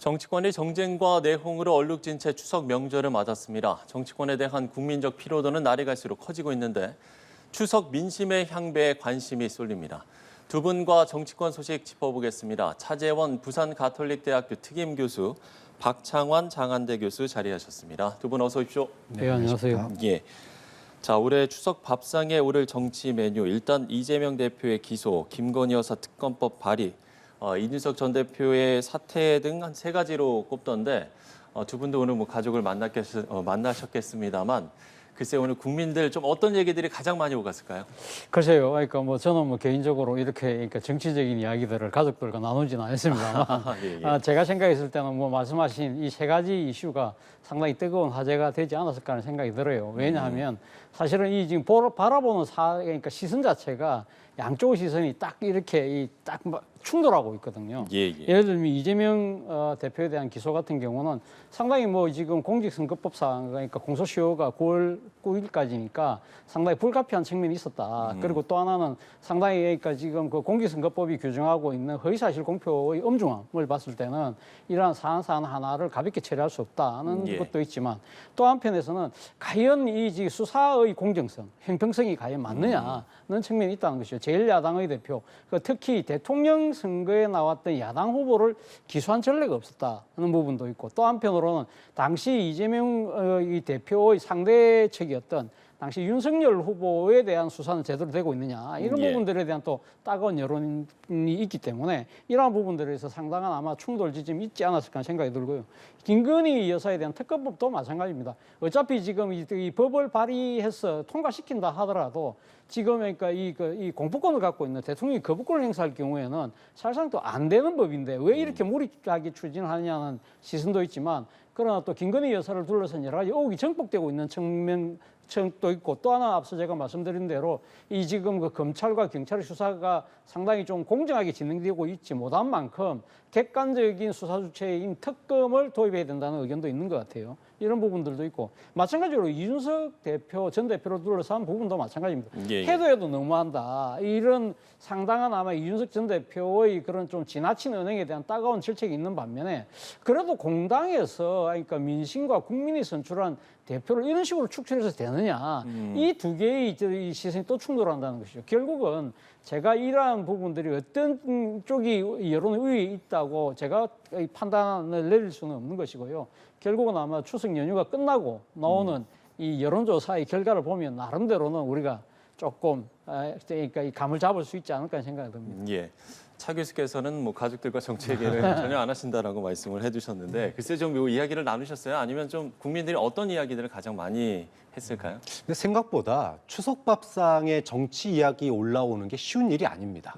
정치권이 정쟁과 내홍으로 얼룩진 채 추석 명절을 맞았습니다. 정치권에 대한 국민적 피로도는 날이 갈수록 커지고 있는데 추석 민심의 향배에 관심이 쏠립니다. 두 분과 정치권 소식 짚어보겠습니다. 차재원 부산가톨릭대학교 특임교수, 박창환 장한대 교수 자리하셨습니다. 두 분 어서 오십시오. 네, 안녕하세요. 예. 자, 올해 추석 밥상에 오를 정치 메뉴, 일단 이재명 대표의 기소, 김건희 여사 특검법 발의, 이준석 전 대표의 사퇴 등 한 세 가지로 꼽던데 두 분도 오늘 뭐 가족을 만나셨겠습니다만 글쎄 오늘 국민들 좀 어떤 얘기들이 가장 많이 오갔을까요? 글쎄요. 그러니까 뭐 저는 뭐 개인적으로 이렇게 그러니까 정치적인 이야기들을 가족들과 나누지는 않았습니다만 예. 제가 생각했을 때는 뭐 말씀하신 이 세 가지 이슈가 상당히 뜨거운 화제가 되지 않았을까 하는 생각이 들어요. 왜냐하면 사실은 이 지금 바라보는 그러니까 시선 자체가 양쪽 시선이 딱 이렇게 딱 충돌하고 있거든요. 예. 예를 들면 이재명 대표에 대한 기소 같은 경우는 상당히 뭐 지금 공직선거법상 그러니까 공소시효가 9월 9일까지니까 상당히 불가피한 측면이 있었다. 그리고 또 하나는 상당히 그러니까 지금 그 공직선거법이 규정하고 있는 허위사실 공표의 엄중함을 봤을 때는 이러한 사안 하나를 가볍게 처리할 수 없다는 것도 있지만 또 한편에서는 과연 이 수사의 공정성, 형평성이 과연 맞느냐는 측면이 있다는 것이죠. 제1야당의 대표, 특히 대통령 선거에 나왔던 야당 후보를 기소한 전례가 없었다는 부분도 있고 또 한편으로는 당시 이재명 이 대표의 상대 측이었던 당시 윤석열 후보에 대한 수사는 제대로 되고 있느냐 이런 부분들에 대한 또 따가운 여론이 있기 때문에 이러한 부분들에서 상당한 아마 충돌 지점이 있지 않았을까 하는 생각이 들고요. 김건희 여사에 대한 특검법도 마찬가지입니다. 어차피 지금 이 법을 발의해서 통과시킨다 하더라도 지금 그러니까 이 공포권을 갖고 있는 대통령이 거부권을 행사할 경우에는 사실상 또 안 되는 법인데 왜 이렇게 무리하게 추진하느냐는 시선도 있지만 그러나 또 김건희 여사를 둘러싼 여러 가지 의혹이 정복되고 있는 측면도 있고 또 하나 앞서 제가 말씀드린 대로 이 지금 그 검찰과 경찰의 수사가 상당히 좀 공정하게 진행되고 있지 못한 만큼 객관적인 수사 주체인 특검을 도입해야 된다는 의견도 있는 것 같아요. 이런 부분들도 있고 마찬가지로 이준석 대표 전 대표를 둘러싼 부분도 마찬가지입니다. 해도 너무한다. 이런 상당한 아마 이준석 전 대표의 그런 좀 지나친 언행에 대한 따가운 질책이 있는 반면에 그래도 공당에서 그러니까 민심과 국민이 선출한 대표를 이런 식으로 축출해서 되느냐. 이 두 개의 이 시선이 또 충돌한다는 것이죠. 결국은 제가 이러한 부분들이 어떤 쪽이 여론의 우위에 있다고 제가 판단을 내릴 수는 없는 것이고요. 결국은 아마 추석 연휴가 끝나고 나오는 이 여론조사의 결과를 보면 나름대로는 우리가 조금 그러니까 이 감을 잡을 수 있지 않을까 생각이 듭니다. 예. 차 교수께서는 뭐 가족들과 정치 얘기를 전혀 안 하신다라고 말씀을 해주셨는데 글쎄 좀 이 이야기를 나누셨어요? 아니면 좀 국민들이 어떤 이야기들을 가장 많이 했을까요? 근데 생각보다 추석밥상에 정치 이야기 올라오는 게 쉬운 일이 아닙니다.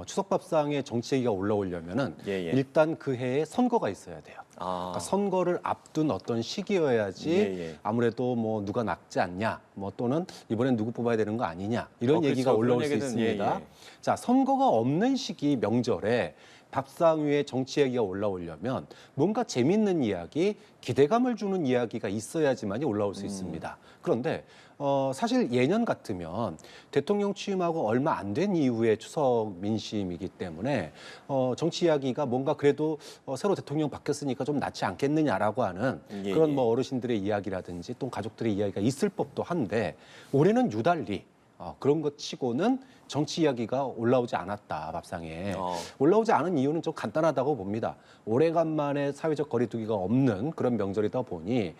추석밥상에 정치 얘기가 올라오려면은 일단 그 해에 선거가 있어야 돼요. 그러니까 선거를 앞둔 어떤 시기여야지 아무래도 뭐 누가 낫지 않냐, 뭐 또는 이번엔 누구 뽑아야 되는 거 아니냐 이런 얘기가 그렇죠. 올라올 수 있습니다. 자, 선거가 없는 시기 명절에 밥상 위에 정치 이야기가 올라오려면 뭔가 재밌는 이야기, 기대감을 주는 이야기가 있어야지만이 올라올 수 있습니다. 그런데 사실 예년 같으면 대통령 취임하고 얼마 안 된 이후에 추석 민심이기 때문에 정치 이야기가 뭔가 그래도 새로 대통령 바뀌었으니까 좀 낫지 않겠느냐라고 하는 그런 뭐 어르신들의 이야기라든지 또 가족들의 이야기가 있을 법도 한데 올해는 유달리 그런 것 치고는 정치 이야기가 올라오지 않았다, 밥상에. 올라오지 않은 이유는 좀 간단하다고 봅니다. 오래간만에 사회적 거리두기가 없는 그런 명절이다 보니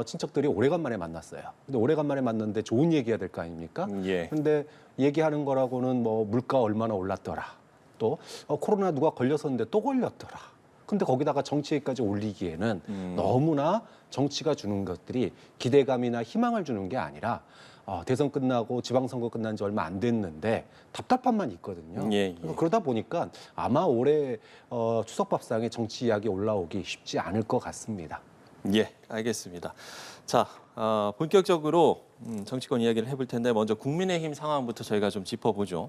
친척들이 오래간만에 만났어요. 근데 오래간만에 만났는데 좋은 얘기해야 될 거 아닙니까? 근데 얘기하는 거라고는 뭐 물가 얼마나 올랐더라. 또 코로나 누가 걸렸었는데 또 걸렸더라. 근데 거기다가 정치 얘기까지 올리기에는 너무나 정치가 주는 것들이 기대감이나 희망을 주는 게 아니라 대선 끝나고 지방선거 끝난 지 얼마 안 됐는데 답답함만 있거든요. 그러다 보니까 아마 올해 추석밥상에 정치 이야기 올라오기 쉽지 않을 것 같습니다. 예, 알겠습니다. 자, 본격적으로 정치권 이야기를 해볼 텐데 먼저 국민의힘 상황부터 저희가 좀 짚어보죠.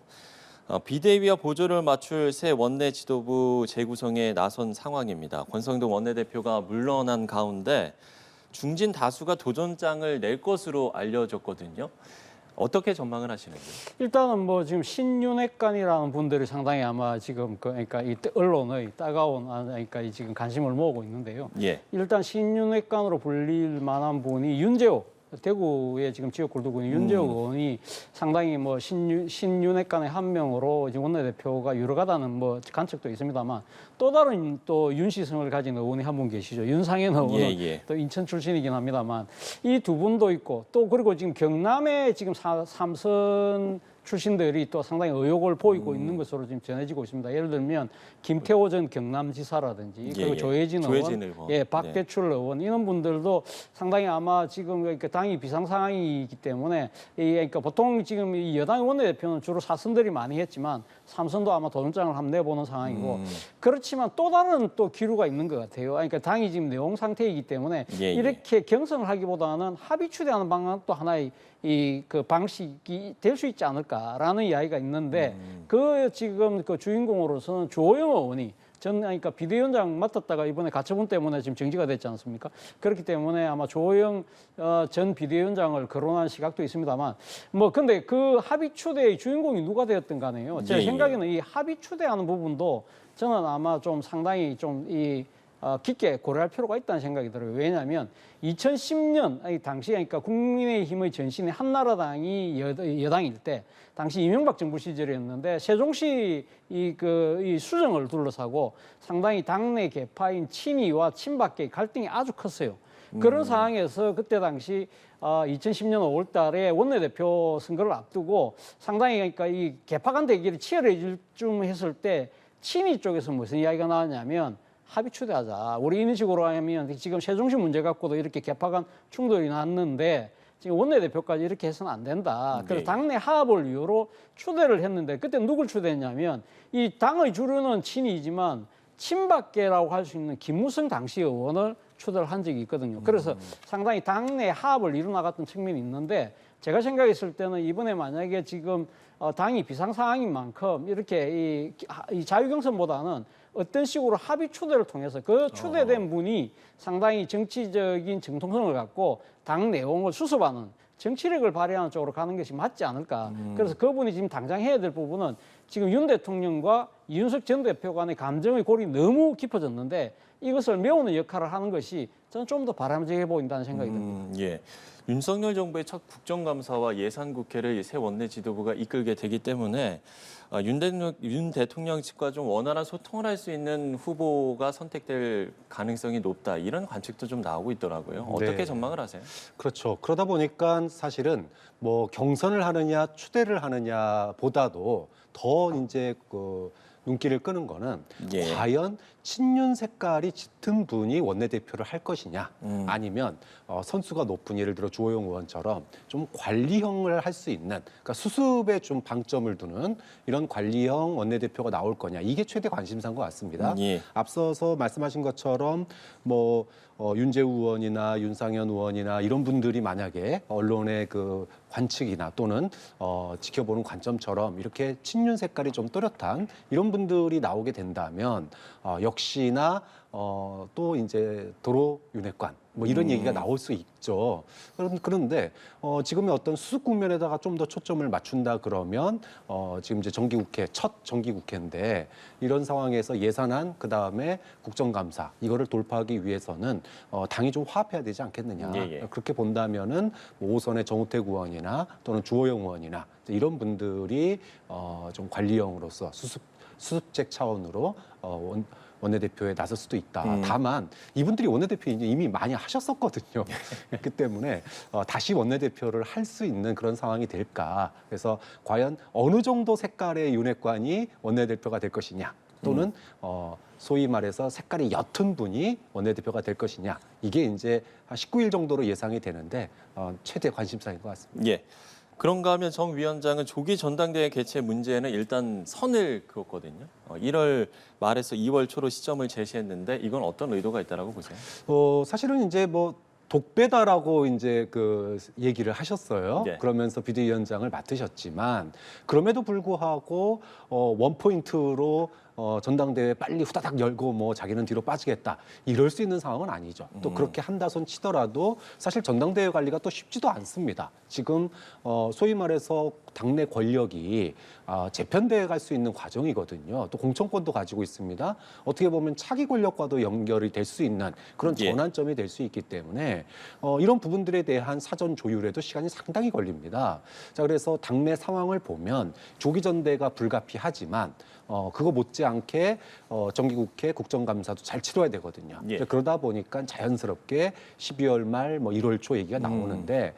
비대위와 보조를 맞출 새 원내 지도부 재구성에 나선 상황입니다. 권성동 원내대표가 물러난 가운데 중진 다수가 도전장을 낼 것으로 알려졌거든요. 어떻게 전망을 하시는지? 일단은 뭐 지금 신윤핵관이라는 분들이 상당히 아마 지금 그러니까 이 언론의 따가운 그러니까 이 지금 관심을 모으고 있는데요. 예. 일단 신윤핵관으로 불릴 만한 분이 윤재호 대구의 지금 지역구를 두고 있는 윤재호 의원이 상당히 뭐 신윤핵관의 한 명으로 지금 원내대표가 유력하다는 뭐 관측도 있습니다만 또 다른 또 윤시성을 가진 의원이 한 분 계시죠. 윤상현 의원은 예. 또 인천 출신이긴 합니다만 이 두 분도 있고 또 그리고 지금 경남에 지금 삼선 출신들이 또 상당히 의혹을 보이고 있는 것으로 지금 전해지고 있습니다. 예를 들면 김태호 전 경남지사라든지 그리고 조혜진 의원, 박대출 의원 이런 분들도 상당히 아마 지금 그러니까 당이 비상 상황이기 때문에 그러니까 보통 지금 이 여당 원내대표는 주로 사선들이 많이 했지만 삼선도 아마 도전장을 한번 내보는 상황이고 그렇지만 또 다른 또 기류가 있는 것 같아요. 그러니까 당이 지금 내용 상태이기 때문에 이렇게 경선을 하기보다는 합의 추대하는 방향도 하나의 그 방식이 될 수 있지 않을까라는 이야기가 있는데 그 지금 그 주인공으로서는 주호영 의원이 그러니까 비대위원장 맡았다가 이번에 가처분 때문에 지금 정지가 됐지 않습니까? 그렇기 때문에 아마 주호영 전 비대위원장을 거론한 시각도 있습니다만 뭐 근데 그 합의 추대의 주인공이 누가 되었든 간에요. 제 생각에는 이 합의 추대하는 부분도 저는 아마 좀 상당히 좀 깊게 고려할 필요가 있다는 생각이 들어요. 왜냐하면 2010년 당시 그러니까 국민의힘의 전신에 한나라당이 여당일 때 당시 이명박 정부 시절이었는데 세종시 이 수정을 둘러싸고 상당히 당내 계파인 친이와 친박계의 갈등이 아주 컸어요. 그런 상황에서 그때 당시 2010년 5월달에 원내대표 선거를 앞두고 상당히 그러니까 이 계파 간 대결이 치열해질 쯤 했을 때 친이 쪽에서 무슨 이야기가 나왔냐면 합의 추대하자. 우리 이런 식으로 하면 지금 세종시 문제 갖고도 이렇게 개파 간 충돌이 났는데 지금 원내대표까지 이렇게 해서는 안 된다. 그래서 당내 화합을 이유로 추대를 했는데 그때 누굴 추대했냐면 이 당의 주류는 친이지만 친박계라고 할 수 있는 김무성 당시 의원을 추대를 한 적이 있거든요. 그래서 상당히 당내 화합을 이루어나갔던 측면이 있는데 제가 생각했을 때는 이번에 만약에 지금 당이 비상 상황인 만큼 이렇게 이 자유경선보다는 어떤 식으로 합의 추대를 통해서 그 추대된 분이 상당히 정치적인 정통성을 갖고 당 내용을 수습하는 정치력을 발휘하는 쪽으로 가는 것이 맞지 않을까. 그래서 그분이 지금 당장 해야 될 부분은 지금 윤 대통령과 이준석 전 대표 간의 감정의 골이 너무 깊어졌는데 이것을 메우는 역할을 하는 것이 저는 좀 더 바람직해 보인다는 생각이 듭니다. 예. 윤석열 정부의 첫 국정감사와 예산국회를 새 원내 지도부가 이끌게 되기 때문에 윤 대통령 측과 좀 원활한 소통을 할 수 있는 후보가 선택될 가능성이 높다. 이런 관측도 좀 나오고 있더라고요. 어떻게 전망을 하세요? 그렇죠. 그러다 보니까 사실은 뭐 경선을 하느냐 추대를 하느냐보다도 더 이제 그 눈길을 끄는 거는 과연 친윤 색깔이 짙은 분이 원내대표를 할 것이냐 아니면 선수가 높은 예를 들어 주호영 의원처럼 좀 관리형을 할 수 있는 그러니까 수습에 좀 방점을 두는 이런 관리형 원내대표가 나올 거냐 이게 최대 관심사인 것 같습니다. 앞서서 말씀하신 것처럼 뭐 윤재우 의원이나 윤상현 의원이나 이런 분들이 만약에 언론의 그 관측이나 또는 지켜보는 관점처럼 이렇게 친윤 색깔이 좀 또렷한 이런 분들이 나오게 된다면 역시나 또 이제 도로 윤핵관 뭐 이런 얘기가 나올 수 있죠. 그런데 지금의 어떤 수습 국면에다가 좀 더 초점을 맞춘다 그러면 지금 이제 정기국회 첫 정기국회인데 이런 상황에서 예산안 그다음에 국정감사 이거를 돌파하기 위해서는 당이 좀 화합해야 되지 않겠느냐. 그렇게 본다면은 뭐 5선의 정우택 의원이나 또는 주호영 의원이나 이런 분들이 좀 관리형으로서 수습책 차원으로 원내대표에 나설 수도 있다. 다만 이분들이 원내대표 이미 많이 하셨었거든요. 그렇기 때문에 다시 원내대표를 할 수 있는 그런 상황이 될까. 그래서 과연 어느 정도 색깔의 윤핵관이 원내대표가 될 것이냐. 또는 소위 말해서 색깔이 옅은 분이 원내대표가 될 것이냐. 이게 이제 한 19일 정도로 예상이 되는데 최대 관심사인 것 같습니다. 예. 그런가 하면 정 위원장은 조기 전당대회 개최 문제는 일단 선을 그었거든요. 1월 말에서 2월 초로 시점을 제시했는데 이건 어떤 의도가 있다라고 보세요? 사실은 이제 뭐 독배다라고 이제 그 얘기를 하셨어요. 그러면서 비대위원장을 맡으셨지만 그럼에도 불구하고 원포인트로 전당대회 빨리 후다닥 열고 뭐 자기는 뒤로 빠지겠다 이럴 수 있는 상황은 아니죠. 또 그렇게 한다손 치더라도 사실 전당대회 관리가 또 쉽지도 않습니다. 지금 소위 말해서 당내 권력이 재편돼 갈 수 있는 과정이거든요. 또 공천권도 가지고 있습니다. 어떻게 보면 차기 권력과도 연결이 될 수 있는 그런 예. 전환점이 될 수 있기 때문에 이런 부분들에 대한 사전 조율에도 시간이 상당히 걸립니다. 자, 그래서 당내 상황을 보면 조기 전대가 불가피하지만 그거 못지않게 정기국회 국정감사도 잘 치러야 되거든요. 예. 그러다 보니까 자연스럽게 12월 말 뭐 1월 초 얘기가 나오는데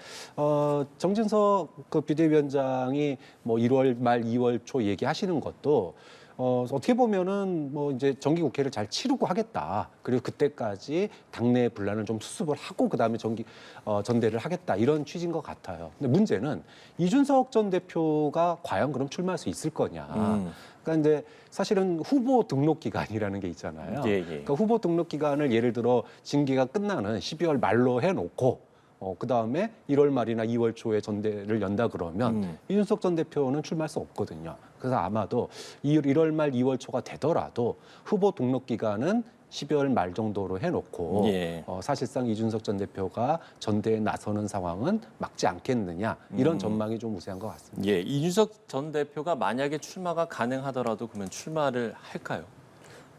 정진석 그 비대위원장이 뭐 1월 말 2월 초 얘기하시는 것도 어떻게 보면은 뭐 이제 정기국회를 잘 치르고 하겠다. 그리고 그때까지 당내 분란을 좀 수습을 하고 그다음에 전대를 하겠다 이런 취지인 것 같아요. 근데 문제는 이준석 전 대표가 과연 그럼 출마할 수 있을 거냐. 그러니까 이제 사실은 후보 등록 기간이라는 게 있잖아요. 예, 예. 그러니까 후보 등록 기간을 예를 들어 징계가 끝나는 12월 말로 해놓고 그다음에 1월 말이나 2월 초에 전대를 연다 그러면 이준석 전 대표는 출마할 수 없거든요. 그래서 아마도 1월 말 2월 초가 되더라도 후보 등록 기간은 12월 말 정도로 해놓고 예. 사실상 이준석 전 대표가 전대에 나서는 상황은 막지 않겠느냐 이런 전망이 좀 우세한 것 같습니다. 예, 이준석 전 대표가 만약에 출마가 가능하더라도 그러면 출마를 할까요?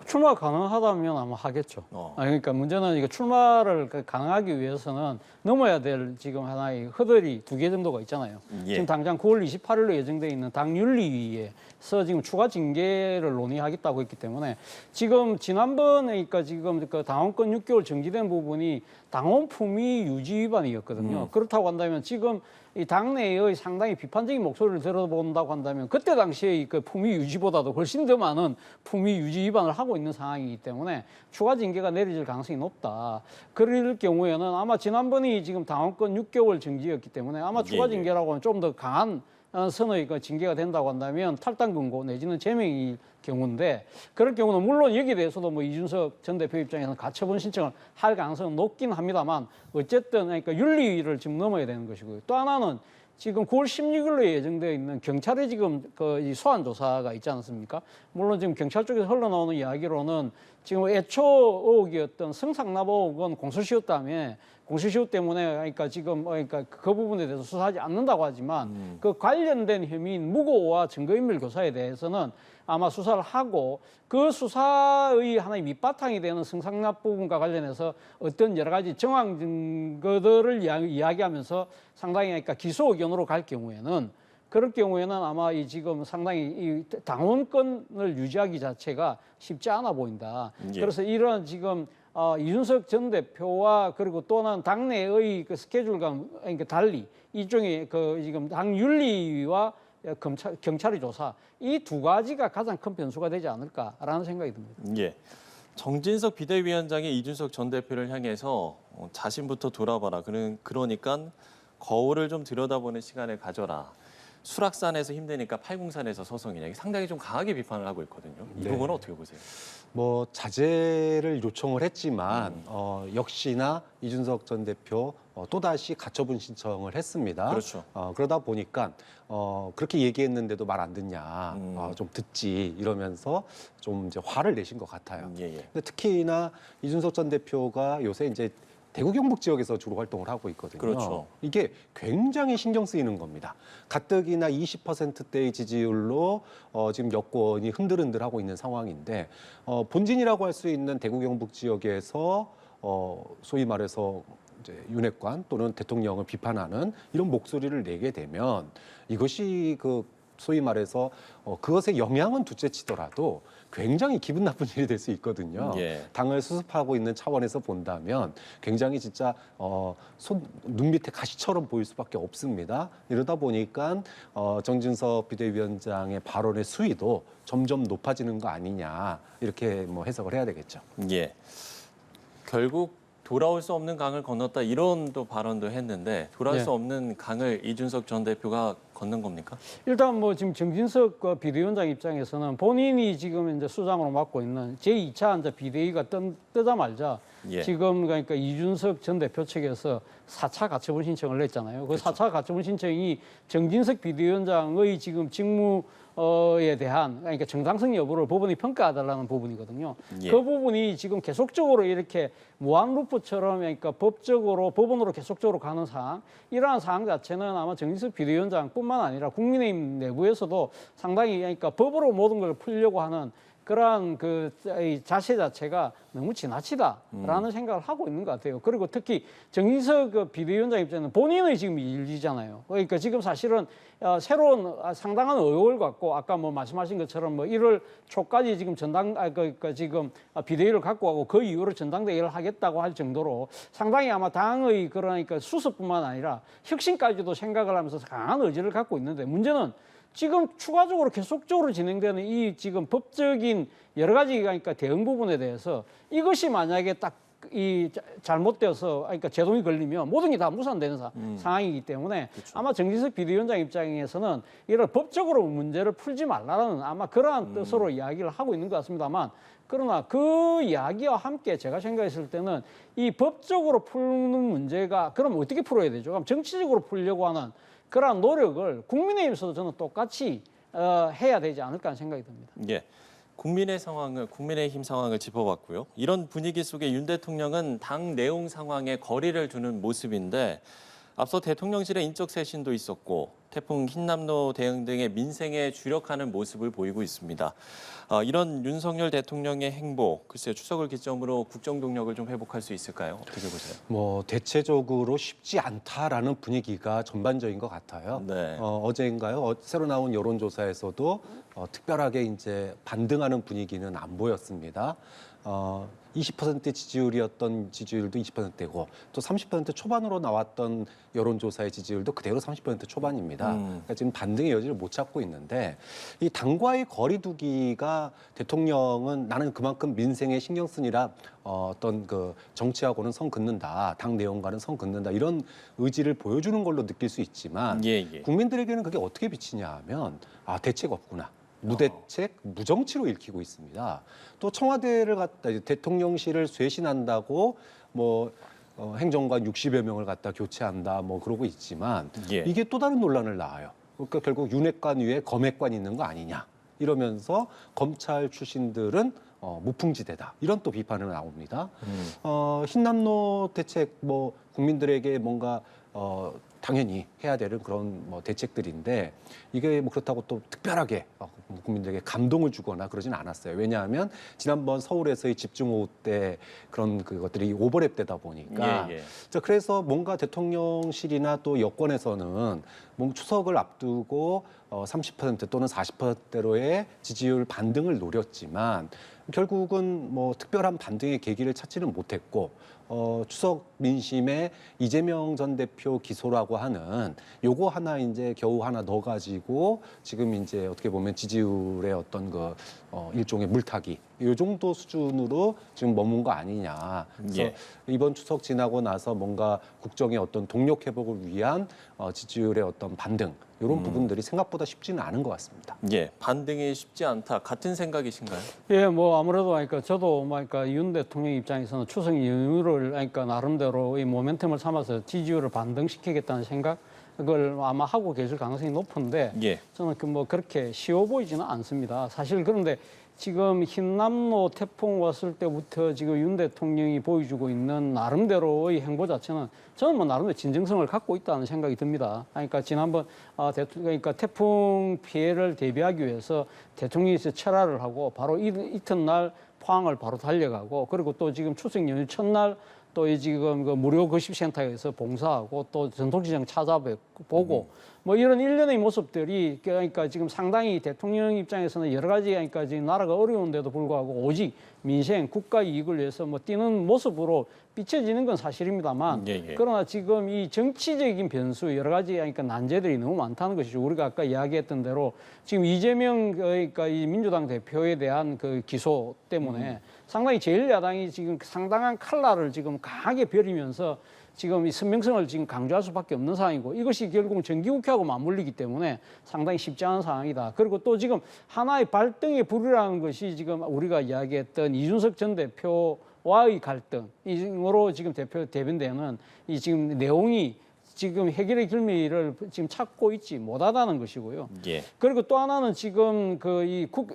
출마 가능하다면 아마 하겠죠. 그러니까 문제는 이거 출마를 가능하기 위해서는 넘어야 될 지금 하나의 허들이 2개 정도가 있잖아요. 예. 지금 당장 9월 28일로 예정돼 있는 당 윤리위에서 지금 추가 징계를 논의하겠다고 했기 때문에 지금 지난번에 그러니까 지금 그 당원권 6개월 정지된 부분이 당원 품위 유지 위반이었거든요. 그렇다고 한다면 지금 이 당내의 상당히 비판적인 목소리를 들어본다고 한다면 그때 당시에 그 품위 유지보다도 훨씬 더 많은 품위 유지 위반을 하고 있는 상황이기 때문에 추가 징계가 내려질 가능성이 높다. 그럴 경우에는 아마 지난번이 지금 당원권 6개월 정지였기 때문에 아마 추가 징계라고 하면 좀 더 강한 선의 그 징계가 된다고 한다면 탈당 금고 내지는 제명일 경우인데 그럴 경우는 물론 여기에 대해서도 뭐 이준석 전 대표 입장에서는 가처분 신청을 할 가능성은 높긴 합니다만 어쨌든 그러니까 윤리위를 지금 넘어야 되는 것이고요. 또 하나는 지금 9월 16일로 예정되어 있는 경찰의 지금 이 소환 조사가 있지 않습니까? 물론 지금 경찰 쪽에서 흘러나오는 이야기로는 지금 애초 의혹이었던 성상납 의혹은 공소시효 때문에 그러니까 지금 그러니까 그 부분에 대해서 수사하지 않는다고 하지만 그 관련된 혐의인 무고와 증거인멸 교사에 대해서는 아마 수사를 하고 그 수사의 하나의 밑바탕이 되는 성상납 부분과 관련해서 어떤 여러 가지 정황 증거들을 이야기하면서 상당히 그러니까 기소 의견으로 갈 경우에는 그럴 경우에는 아마 이 지금 상당히 이 당원권을 유지하기 자체가 쉽지 않아 보인다. 예. 그래서 이런 지금 이준석 전 대표와 그리고 또는 당내의 그 스케줄과 그러니까 달리 일종의 그 지금 당 윤리위와 경찰의 조사 이 두 가지가 가장 큰 변수가 되지 않을까라는 생각이 듭니다. 예. 정진석 비대위원장이 이준석 전 대표를 향해서 자신부터 돌아봐라. 그러니까 거울을 좀 들여다보는 시간을 가져라. 수락산에서 힘드니까 팔공산에서 서성이냐. 상당히 좀 강하게 비판을 하고 있거든요. 이 네. 부분은 어떻게 보세요? 뭐 자제를 요청을 했지만 역시나 이준석 전 대표 또다시 가처분 신청을 했습니다. 그렇죠. 그러다 보니까 그렇게 얘기했는데도 말 안 듣냐, 좀 듣지 이러면서 좀 이제 화를 내신 것 같아요. 예, 예. 근데 특히나 이준석 전 대표가 요새 이제 대구 경북 지역에서 주로 활동을 하고 있거든요. 그렇죠. 이게 굉장히 신경 쓰이는 겁니다. 가뜩이나 20%대의 지지율로 지금 여권이 흔들흔들하고 있는 상황인데 본진이라고 할 수 있는 대구 경북 지역에서 소위 말해서 이제 윤핵관 또는 대통령을 비판하는 이런 목소리를 내게 되면 이것이 그 소위 말해서 그것의 영향은 둘째치더라도 굉장히 기분 나쁜 일이 될 수 있거든요. 예. 당을 수습하고 있는 차원에서 본다면 굉장히 진짜 눈 밑에 가시처럼 보일 수밖에 없습니다. 이러다 보니까 정진석 비대위원장의 발언의 수위도 점점 높아지는 거 아니냐 이렇게 뭐 해석을 해야 되겠죠. 예. 결국 돌아올 수 없는 강을 건넜다 이런 또 발언도 했는데 돌아올 예. 수 없는 강을 이준석 전 대표가 걷는 겁니까? 일단 뭐 지금 정진석 비대위원장 입장에서는 본인이 지금 이제 수장으로 맡고 있는 제2차 이제 비대위가 뜨자마자 예. 지금 그러니까 이준석 전 대표 측에서 4차 가처분 신청을 냈잖아요. 그 4차 가처분 신청이 정진석 비대위원장의 지금 직무에 대한 그러니까 정당성 여부를 법원이 평가해달라는 부분이거든요. 예. 그 부분이 지금 계속적으로 이렇게 무한 루프처럼 그러니까 법원으로 계속적으로 가는 상황, 이러한 상황 자체는 아마 정진석 비대위원장뿐만 아니라 국민의힘 내부에서도 상당히 그러니까 법으로 모든 걸 풀려고 하는 그러한 이 자세 자체가 너무 지나치다라는 생각을 하고 있는 것 같아요. 그리고 특히 정진석 비대위원장 입장에는 본인의 지금 일이잖아요. 그러니까 지금 사실은 새로운 상당한 의혹을 갖고 아까 뭐 말씀하신 것처럼 뭐 1월 초까지 지금 지금 비대위를 갖고 가고 그 이후로 전당대회를 하겠다고 할 정도로 상당히 아마 당의 그러니까 수습뿐만 아니라 혁신까지도 생각을 하면서 강한 의지를 갖고 있는데 문제는 지금 추가적으로 계속적으로 진행되는 이 지금 법적인 여러 가지 그러니까 대응 부분에 대해서 이것이 만약에 딱 이 잘못되어서 그러니까 제동이 걸리면 모든 게 다 무산되는 상황이기 때문에 그렇죠. 아마 정진석 비대위원장 입장에서는 이런 법적으로 문제를 풀지 말라는 아마 그러한 뜻으로 이야기를 하고 있는 것 같습니다만 그러나 그 이야기와 함께 제가 생각했을 때는 이 법적으로 푸는 문제가 그럼 어떻게 풀어야 되죠? 그럼 정치적으로 풀려고 하는 그러한 노력을 국민의힘에서도 저는 똑같이 해야 되지 않을까 하는 생각이 듭니다. 예. 국민의힘 상황을 짚어봤고요. 이런 분위기 속에 윤 대통령은 당 내용 상황에 거리를 두는 모습인데 앞서 대통령실의 인적 쇄신도 있었고 태풍 흰남노 대응 등의 민생에 주력하는 모습을 보이고 있습니다. 이런 윤석열 대통령의 행보, 글쎄요 추석을 기점으로 국정 동력을 좀 회복할 수 있을까요? 어떻게 보세요? 뭐 대체적으로 쉽지 않다라는 분위기가 전반적인 것 같아요. 네. 어제인가요? 새로 나온 여론조사에서도 특별하게 이제 반등하는 분위기는 안 보였습니다. 20% 지지율이었던 지지율도 20%고 또 30% 초반으로 나왔던 여론조사의 지지율도 그대로 30% 초반입니다. 그러니까 지금 반등의 여지를 못 찾고 있는데 이 당과의 거리두기가 대통령은 나는 그만큼 민생에 신경 쓰니라 어떤 그 정치하고는 선 긋는다, 당 내용과는 선 긋는다 이런 의지를 보여주는 걸로 느낄 수 있지만 국민들에게는 그게 어떻게 비치냐 하면 대책 없구나. 무대책, 무정치로 읽히고 있습니다. 또 청와대를 갖다 대통령실을 쇄신한다고 뭐 행정관 60여 명을 갖다 교체한다 뭐 그러고 있지만 이게 또 다른 논란을 낳아요. 그러니까 결국 윤핵관 위에 검핵관 있는 거 아니냐 이러면서 검찰 출신들은 무풍지대다 이런 또 비판을 나옵니다. 흰남노 대책 뭐 국민들에게 뭔가 당연히 해야 되는 그런 뭐 대책들인데 이게 뭐 그렇다고 또 특별하게 국민들에게 감동을 주거나 그러진 않았어요. 왜냐하면 지난번 서울에서의 집중호우 때 그런 그것들이 오버랩 되다 보니까 자, 그래서 뭔가 대통령실이나 또 여권에서는 뭔가 추석을 앞두고 30% 또는 40%대로의 지지율 반등을 노렸지만 결국은 뭐 특별한 반등의 계기를 찾지는 못했고 추석 민심에 이재명 전 대표 기소라고 하는 요거 하나 이제 겨우 하나 넣어가지고 지금 이제 어떻게 보면 지지율의 어떤 그 일종의 물타기 요 정도 수준으로 지금 머문 거 아니냐. 그래서 이번 추석 지나고 나서 뭔가 국정의 어떤 동력 회복을 위한 지지율의 어떤 반등 이런 부분들이 생각보다 쉽지는 않은 것 같습니다. 반등이 쉽지 않다. 같은 생각이신가요? 예, 뭐 아무래도 그러니까 저도 그러니까 윤 대통령 입장에서는 추석 연휴를 그러니까 나름대로 이 모멘텀을 삼아서 지지율을 반등시키겠다는 생각을 아마 하고 계실 가능성이 높은데 저는 뭐 그렇게 쉬워 보이지는 않습니다. 사실 그런데 지금 흰남노 태풍 왔을 때부터 지금 윤 대통령이 보여주고 있는 나름대로의 행보 자체는 저는 뭐 나름대로 진정성을 갖고 있다는 생각이 듭니다. 그러니까 지난번 그러니까 태풍 피해를 대비하기 위해서 대통령이 철화를 하고 바로 이튿날 포항을 바로 달려가고 그리고 또 지금 추석 연휴 첫날 또 지금 그 무료 거십센터에서 봉사하고 또 전통시장 찾아보고 뭐 이런 일련의 모습들이 그러니까 지금 상당히 대통령 입장에서는 여러 가지 그러니까 지금 나라가 어려운데도 불구하고 오직 민생, 국가 이익을 위해서 뭐 뛰는 모습으로 비춰지는 건 사실입니다만 그러나 지금 이 정치적인 변수 여러 가지 그러니까 난제들이 너무 많다는 것이죠. 우리가 아까 이야기했던 대로 지금 이재명 그러니까 이 민주당 대표에 대한 그 기소 때문에 상당히 제1야당이 지금 상당한 칼날을 지금 강하게 벼리면서 지금 이 선명성을 지금 강조할 수밖에 없는 상황이고 이것이 결국은 정기국회하고 맞물리기 때문에 상당히 쉽지 않은 상황이다. 그리고 또 지금 하나의 발등의 불이라는 것이 지금 우리가 이야기했던 이준석 전 대표와의 갈등으로 지금 대변되는 이 지금 내용이 지금 해결의 길미를 지금 찾고 있지 못하다는 것이고요. 예. 그리고 또 하나는 지금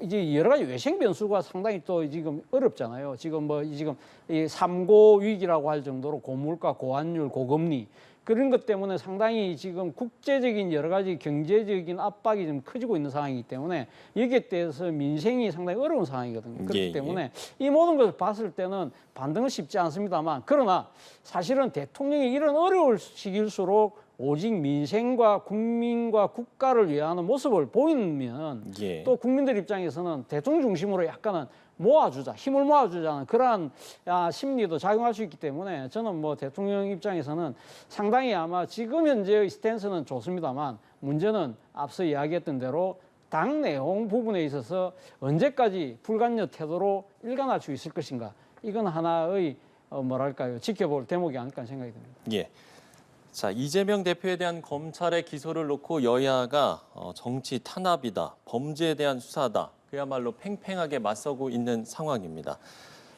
이제 여러 가지 외생 변수가 상당히 또 지금 어렵잖아요. 지금 지금 이 삼고 위기라고 할 정도로 고물가, 고환율, 고금리 그런 것 때문에 상당히 지금 국제적인 여러 가지 경제적인 압박이 좀 커지고 있는 상황이기 때문에 여기에 대해서 민생이 상당히 어려운 상황이거든요. 그렇기 때문에 이 모든 것을 봤을 때는 반등은 쉽지 않습니다만 그러나 사실은 대통령이 이런 어려울 시기일수록 오직 민생과 국민과 국가를 위하는 모습을 보이면 또 국민들 입장에서는 대통령 중심으로 약간은 모아주자, 힘을 모아주자는 그러한 심리도 작용할 수 있기 때문에 저는 뭐 대통령 입장에서는 상당히 아마 지금 현재의 스탠스는 좋습니다만 문제는 앞서 이야기했던 대로 당 내용 부분에 있어서 언제까지 불가녀 태도로 일관할 수 있을 것인가 이건 하나의 뭐랄까요 지켜볼 대목이 아닐까 생각이 듭니다. 예. 자, 이재명 대표에 대한 검찰의 기소를 놓고 여야가 정치 탄압이다, 범죄에 대한 수사다. 그야말로 팽팽하게 맞서고 있는 상황입니다.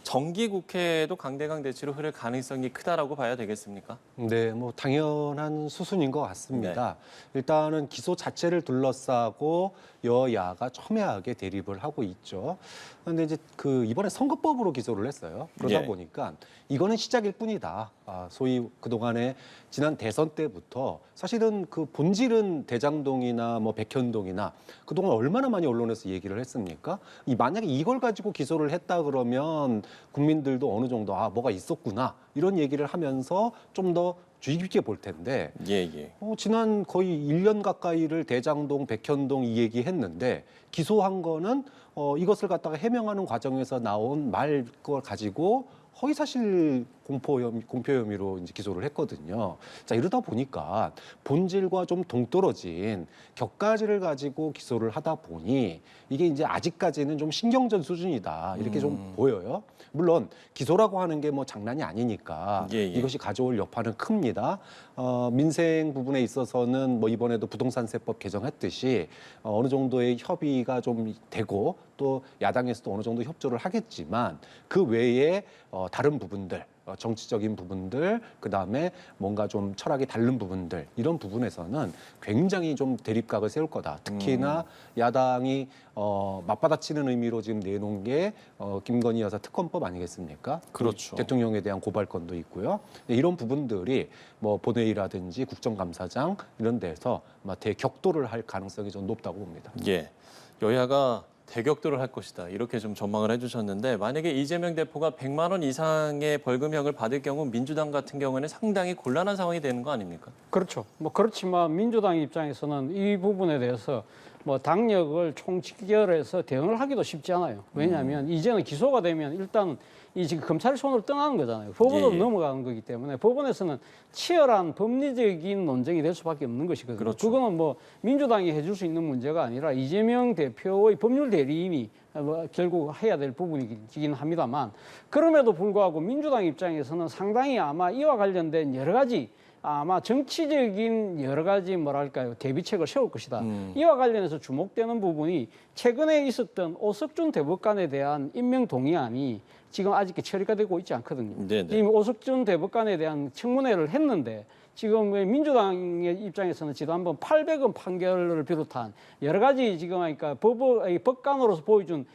정기국회에도 강대강 대치로 흐를 가능성이 크다라고 봐야 되겠습니까? 네, 뭐 당연한 수순인 것 같습니다. 일단은 기소 자체를 둘러싸고 여야가 첨예하게 대립을 하고 있죠. 그런데 이제 이번에 선거법으로 기소를 했어요. 그러다 보니까 이거는 시작일 뿐이다. 소위 그동안에 지난 대선 때부터 사실은 그 본질은 대장동이나 뭐 백현동이나 그동안 얼마나 많이 언론에서 얘기를 했습니까? 만약에 이걸 가지고 기소를 했다 그러면 국민들도 어느 정도 뭐가 있었구나 이런 얘기를 하면서 좀 더 주의 깊게 볼 텐데 지난 거의 1년 가까이를 대장동, 백현동 이 얘기했는데 기소한 거는 이것을 갖다가 해명하는 과정에서 나온 말 걸 가지고 허위사실 공표 혐의로 이제 기소를 했거든요. 자, 이러다 보니까 본질과 좀 동떨어진 격가지를 가지고 기소를 하다 보니 이게 이제 아직까지는 좀 신경전 수준이다. 이렇게 좀 보여요. 물론 기소라고 하는 게 뭐 장난이 아니니까 이것이 가져올 여파는 큽니다. 민생 부분에 있어서는 뭐 이번에도 부동산세법 개정했듯이 어느 정도의 협의가 좀 되고 또 야당에서도 어느 정도 협조를 하겠지만 그 외에 다른 부분들 정치적인 부분들, 그다음에 뭔가 좀 철학이 다른 부분들 이런 부분에서는 굉장히 좀 대립각을 세울 거다. 특히나 야당이 맞받아치는 의미로 지금 내놓은 게 김건희 여사 특검법 아니겠습니까? 그렇죠. 대통령에 대한 고발건도 있고요. 이런 부분들이 뭐 본회의라든지 국정감사장 이런 데서 대격돌을 할 가능성이 좀 높다고 봅니다. 예, 여야가 대격돌을 할 것이다. 이렇게 좀 전망을 해주셨는데 만약에 이재명 대표가 100만 원 이상의 벌금형을 받을 경우 민주당 같은 경우에는 상당히 곤란한 상황이 되는 거 아닙니까? 그렇죠. 뭐 그렇지만 민주당 입장에서는 이 부분에 대해서 뭐 당력을 총직결해서 대응을 하기도 쉽지 않아요. 왜냐하면 이제는 기소가 되면 일단 이 지금 검찰 손으로 떠나는 거잖아요. 법원으로 넘어가는 거기 때문에 법원에서는 치열한 법리적인 논쟁이 될 수밖에 없는 것이거든요. 그렇죠. 그거는 뭐 민주당이 해줄 수 있는 문제가 아니라 이재명 대표의 법률 대리인이 결국 해야 될 부분이긴 합니다만 그럼에도 불구하고 민주당 입장에서는 상당히 아마 이와 관련된 여러 가지 아마 정치적인 여러 가지 뭐랄까요 대비책을 세울 것이다. 이와 관련해서 주목되는 부분이 최근에 있었던 오석준 대법관에 대한 임명 동의안이 지금 아직 처리가 되고 있지 않거든요. 지금 오석준 대법관에 대한 청문회를 했는데 지금 민주당의 입장에서는 지난번 800원 판결을 비롯한 여러 가지 지금 그러니까 법관으로서 보여준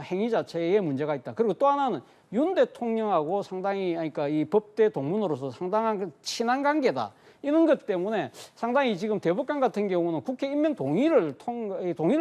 행위 자체에 문제가 있다. 그리고 또 하나는 윤 대통령하고 상당히 그러니까 이 법대 동문으로서 상당한 친한 관계다. 이런 것 때문에 상당히 지금 대법관 같은 경우는 국회 임명 동의를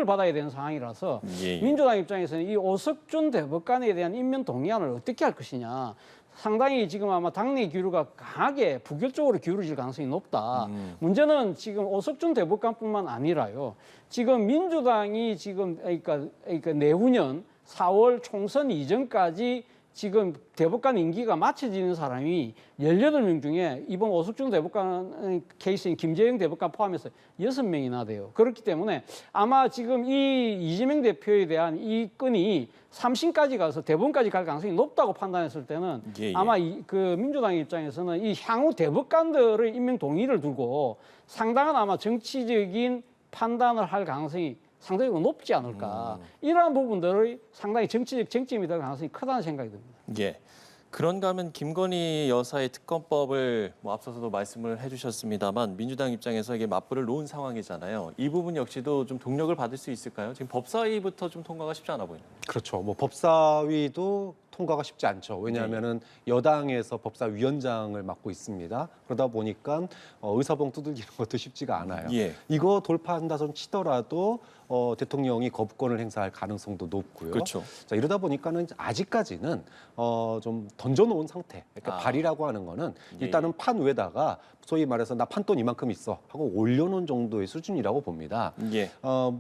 받아야 되는 상황이라서 민주당 입장에서는 이 오석준 대법관에 대한 임명 동의안을 어떻게 할 것이냐. 상당히 지금 아마 당내 기류가 강하게 부결적으로 기울어질 가능성이 높다. 문제는 지금 오석준 대법관뿐만 아니라요. 지금 민주당이 지금 그러니까 내후년 4월 총선 이전까지 지금 대법관 임기가 마쳐지는 사람이 18명 중에 이번 오석준 대법관 케이스인 김재영 대법관 포함해서 6명이나 돼요. 그렇기 때문에 아마 지금 이 이재명 대표에 대한 이 건이 3심까지 가서 대법원까지 갈 가능성이 높다고 판단했을 때는 예. 아마 그 민주당 입장에서는 이 향후 대법관들의 임명 동의를 두고 상당한 아마 정치적인 판단을 할 가능성이 상당히 높지 않을까. 이러한 부분들의 상당히 정치적 쟁점이 될 가능성이 크다는 생각이 듭니다. 예. 그런가 하면 김건희 여사의 특검법을 앞서서도 말씀을 해주셨습니다만 민주당 입장에서 이게 맞불을 놓은 상황이잖아요. 이 부분 역시도 좀 동력을 받을 수 있을까요? 지금 법사위부터 좀 통과가 쉽지 않아 보이네요. 그렇죠. 뭐 법사위도 통과가 쉽지 않죠. 왜냐하면은 여당에서 법사위원장을 맡고 있습니다. 그러다 보니까 의사봉 두들기는 것도 쉽지가 않아요. 예. 이거 돌파한다 손 치더라도 대통령이 거부권을 행사할 가능성도 높고요. 그렇죠. 자, 이러다 보니까는 아직까지는 좀 던져놓은 상태. 그러니까 발의라고 하는 거는 예. 일단은 판 위에다가 소위 말해서 나 판돈 이만큼 있어 하고 올려놓은 정도의 수준이라고 봅니다. 예.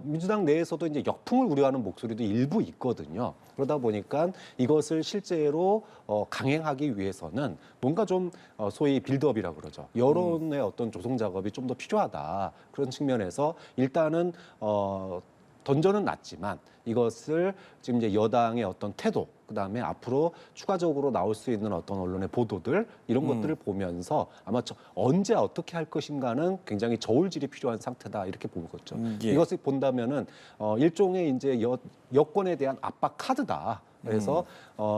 민주당 내에서도 이제 역풍을 우려하는 목소리도 일부 있거든요. 그러다 보니까 이것을 실제로 강행하기 위해서는 뭔가 좀 소위 빌드업이라고 그러죠. 여론의 어떤 조성 작업이 좀 더 필요하다. 그런 측면에서 일단은 던전은 났지만 이것을 지금 이제 여당의 어떤 태도, 그다음에 앞으로 추가적으로 나올 수 있는 어떤 언론의 보도들 이런 것들을 보면서 아마 언제 어떻게 할 것인가는 굉장히 저울질이 필요한 상태다 이렇게 보는 거죠. 예. 이것을 본다면은 일종의 이제 여권에 대한 압박 카드다. 그래서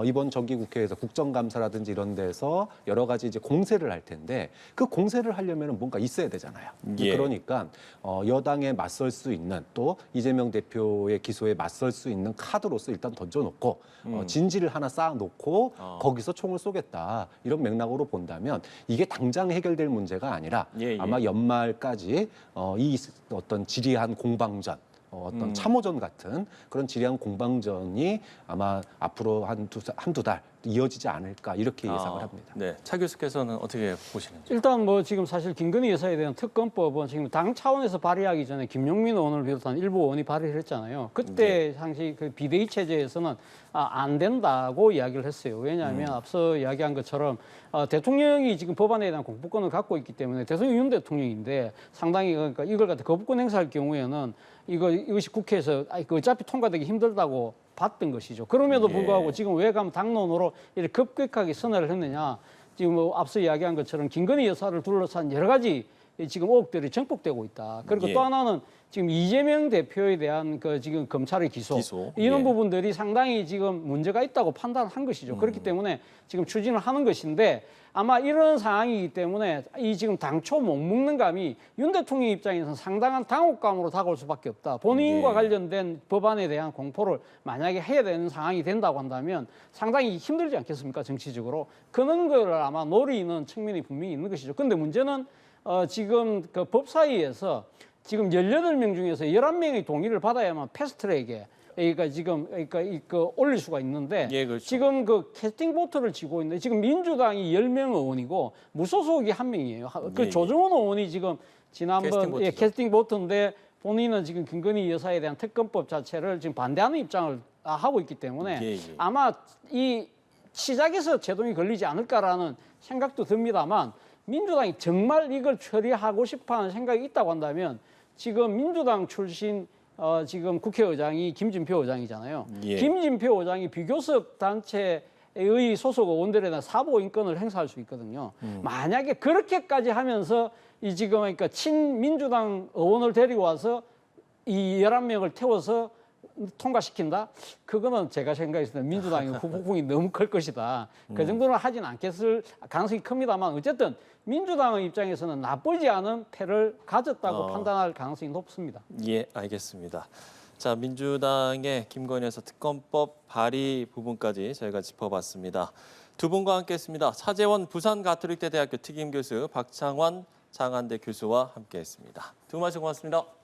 이번 정기국회에서 국정감사라든지 이런 데서 여러 가지 이제 공세를 할 텐데 그 공세를 하려면 뭔가 있어야 되잖아요. 예. 그러니까 여당에 맞설 수 있는 또 이재명 대표의 기소에 맞설 수 있는 카드로서 일단 던져놓고 진지를 하나 쌓아놓고 거기서 총을 쏘겠다 이런 맥락으로 본다면 이게 당장 해결될 문제가 아니라 예. 아마 연말까지 이 어떤 지리한 공방전 어떤 참호전 같은 그런 지리한 공방전이 아마 앞으로 한두 달 이어지지 않을까 이렇게 예상을 합니다. 네, 차 교수께서는 어떻게 보시는지? 일단 뭐 지금 사실 김건희 여사에 대한 특검법은 지금 당 차원에서 발의하기 전에 김용민 의원을 비롯한 일부 의원이 발의를 했잖아요. 그때 당시 그 비대위 체제에서는 안 된다고 이야기를 했어요. 왜냐하면 앞서 이야기한 것처럼 대통령이 지금 법안에 대한 공포권을 갖고 있기 때문에 대통령 윤 대통령인데 상당히 그러니까 이걸 갖다 거부권 행사할 경우에는 이것이 국회에서 어차피 통과되기 힘들다고 봤던 것이죠. 그럼에도 불구하고 지금 왜 가면 당론으로 이렇게 급격하게 선언을 했느냐. 지금 뭐 앞서 이야기한 것처럼 김건희 여사를 둘러싼 여러 가지 지금 의혹들이 정폭되고 있다. 그리고 또 하나는 지금 이재명 대표에 대한 그 지금 검찰의 기소. 이런 부분들이 상당히 지금 문제가 있다고 판단한 것이죠. 그렇기 때문에 지금 추진을 하는 것인데 아마 이런 상황이기 때문에 이 지금 당초 못 먹는 감이 윤 대통령 입장에서는 상당한 당혹감으로 다가올 수밖에 없다. 본인과 관련된 법안에 대한 공포를 만약에 해야 되는 상황이 된다고 한다면 상당히 힘들지 않겠습니까? 정치적으로. 그런 걸 아마 노리는 측면이 분명히 있는 것이죠. 근데 문제는 지금 그 법사위에서 지금 18명 중에서 11명의 동의를 받아야만 패스트트랙에 그러니까 올릴 수가 있는데 그렇죠. 지금 그 캐스팅 보트를 쥐고 있는데 지금 민주당이 10명 의원이고 무소속이 1명이에요. 그 조정원 의원이 지금 지난번 캐스팅 보트인데 본인은 지금 김건희 여사에 대한 특검법 자체를 지금 반대하는 입장을 하고 있기 때문에 아마 이 시작에서 제동이 걸리지 않을까라는 생각도 듭니다만 민주당이 정말 이걸 처리하고 싶어하는 생각이 있다고 한다면 지금 민주당 출신 지금 국회의장이 김진표 의장이잖아요. 김진표 의장이 비교섭 단체의 소속 의원들에 대한 사보 인권을 행사할 수 있거든요. 만약에 그렇게까지 하면서 이 지금 그러니까 친민주당 의원을 데리고 와서 이 11명을 태워서 통과시킨다? 그거는 제가 생각했을 때 민주당의 후폭풍이 너무 클 것이다. 그 정도는 하진 않겠을 가능성이 큽니다만 어쨌든 민주당의 입장에서는 나쁘지 않은 패를 가졌다고 판단할 가능성이 높습니다. 예, 알겠습니다. 자, 민주당의 김건희 여사 특검법 발의 부분까지 저희가 짚어봤습니다. 두 분과 함께했습니다. 차재원 부산가톨릭대 대학교 특임교수, 박창환 장한대 교수와 함께했습니다. 두 분 말씀 고맙습니다.